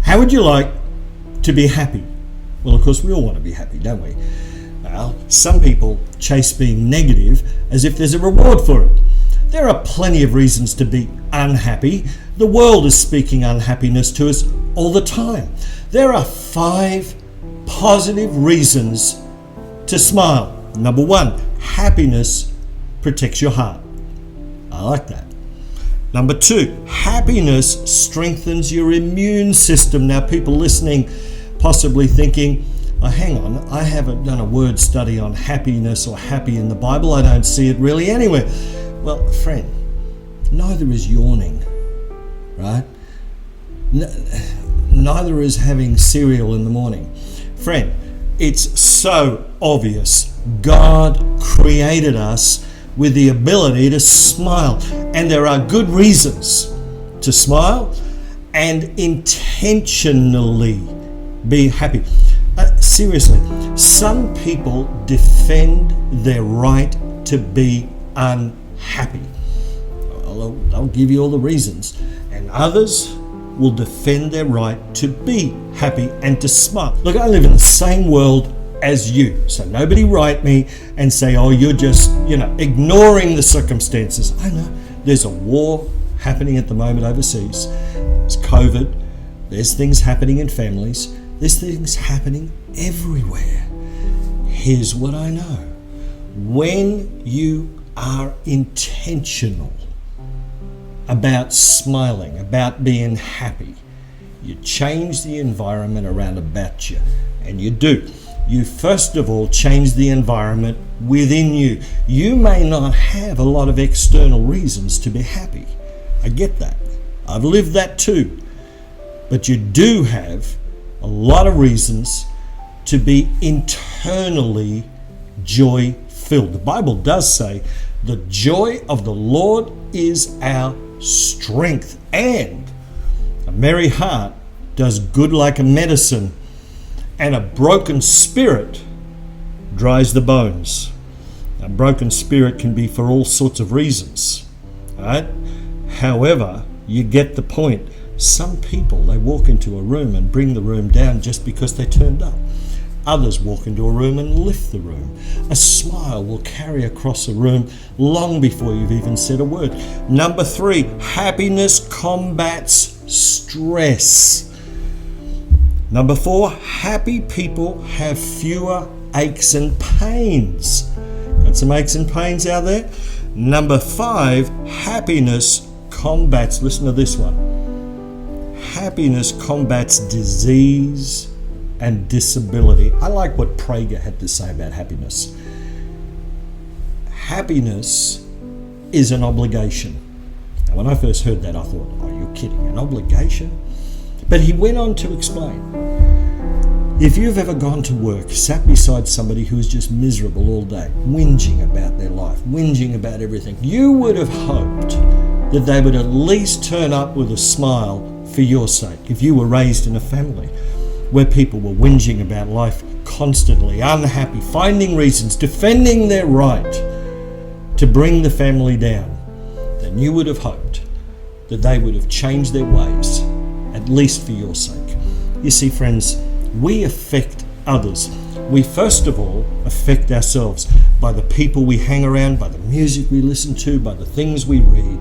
How would you like to be happy? Well, of course, we all want to be happy, don't we? Well, some people chase being negative as if there's a reward for it. There are plenty of reasons to be unhappy. The world is speaking unhappiness to us all the time. There are 5 positive reasons to smile. Number 1, happiness protects your heart. I like that. Number 2, happiness strengthens your immune system. Now, people listening possibly thinking, oh, hang on, I haven't done a word study on happiness or happy in the Bible. I don't see it really anywhere. Well, friend, neither is yawning, right? Neither is having cereal in the morning. Friend, it's so obvious. God created us with the ability to smile. And there are good reasons to smile and intentionally be happy. Seriously, some people defend their right to be unhappy. They'll give you all the reasons. And others will defend their right to be happy and to smile. Look, I live in the same world as you. So nobody write me and say, oh, you're just, ignoring the circumstances. I know there's a war happening at the moment overseas. There's COVID. There's things happening in families. There's things happening everywhere. Here's what I know. When you are intentional about smiling, about being happy, you change the environment around about you. And you do. You first of all change the environment within you. You may not have a lot of external reasons to be happy. I get that. I've lived that too. But you do have a lot of reasons to be internally joy-filled. The Bible does say the joy of the Lord is our strength, and a merry heart does good like a medicine, and a broken spirit dries the bones. A broken spirit can be for all sorts of reasons, right? However, you get the point. Some people, they walk into a room and bring the room down just because they turned up. Others walk into a room and lift the room. A smile will carry across a room long before you've even said a word. Number 3, happiness combats stress. Number 4, happy people have fewer aches and pains. Got some aches and pains out there? Number 5, happiness combats, listen to this one, happiness combats disease and disability. I like what Prager had to say about happiness. Happiness is an obligation. Now, when I first heard that, I thought, oh, you're kidding, an obligation? But he went on to explain, if you've ever gone to work, sat beside somebody who is just miserable all day, whinging about their life, whinging about everything, you would have hoped that they would at least turn up with a smile for your sake. If you were raised in a family where people were whinging about life constantly, unhappy, finding reasons, defending their right to bring the family down, then you would have hoped that they would have changed their ways, at least for your sake. You see, friends, we affect others. We first of all affect ourselves by the people we hang around, by the music we listen to, by the things we read.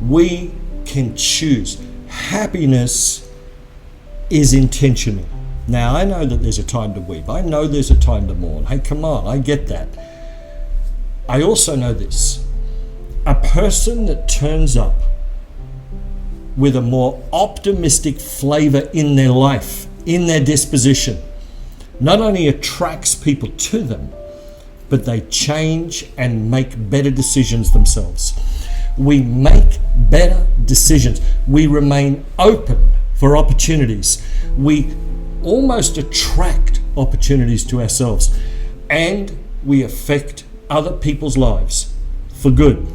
We can choose. Happiness is intentional. Now, I know that there's a time to weep. I know there's a time to mourn. Hey, come on, I get that. I also know this. A person that turns up with a more optimistic flavor in their life, in their disposition, not only attracts people to them, but they change and make better decisions themselves. We make better decisions. We remain open for opportunities. We almost attract opportunities to ourselves, and we affect other people's lives for good.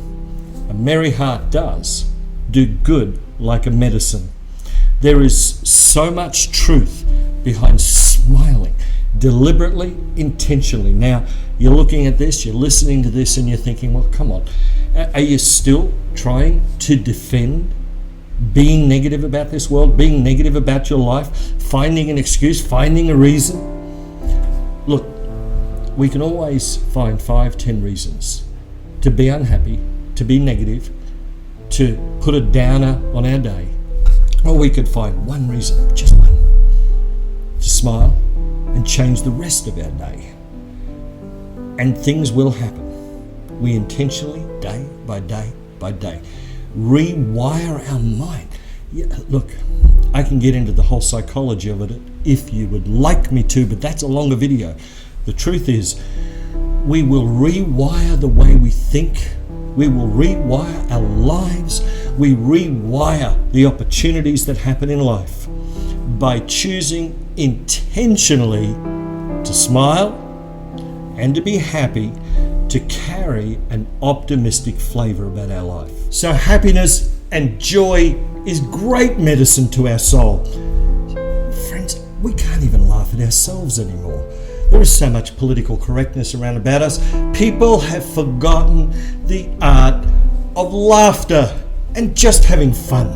A merry heart does do good like a medicine. There is so much truth behind smiling deliberately, intentionally. Now, you're looking at this, you're listening to this, and you're thinking, well, come on, are you still trying to defend being negative about this world, being negative about your life, finding an excuse, finding a reason. Look, we can always find 5-10 reasons to be unhappy, to be negative, to put a downer on our day. Or we could find one reason, just one, to smile and change the rest of our day. And things will happen. We intentionally, day by day by day, rewire our mind. Yeah, look, I can get into the whole psychology of it if you would like me to, but that's a longer video. The truth is, we will rewire the way we think. We will rewire our lives. We rewire the opportunities that happen in life by choosing intentionally to smile and to be happy, to carry an optimistic flavor about our life. So happiness and joy is great medicine to our soul. Friends, we can't even laugh at ourselves anymore. There is so much political correctness around about us. People have forgotten the art of laughter and just having fun.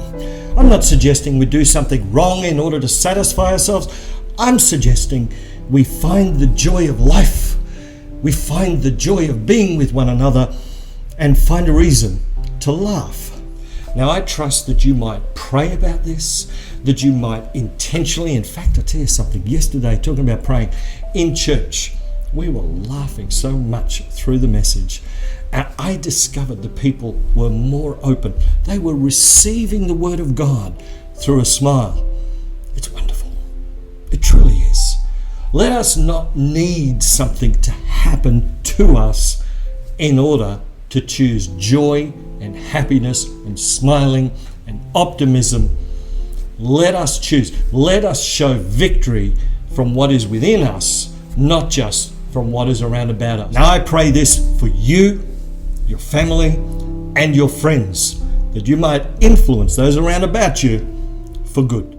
I'm not suggesting we do something wrong in order to satisfy ourselves. I'm suggesting we find the joy of life. We find the joy of being with one another and find a reason to laugh. Now, I trust that you might pray about this, that you might intentionally, in fact, I tell you something, yesterday, talking about praying in church, we were laughing so much through the message. And I discovered the people were more open. They were receiving the word of God through a smile. It's wonderful. It truly is. Let us not need something to happen to us in order to choose joy and happiness and smiling and optimism. Let us choose. Let us show victory from what is within us, not just from what is around about us. Now I pray this for you, your family, and your friends, that you might influence those around about you for good.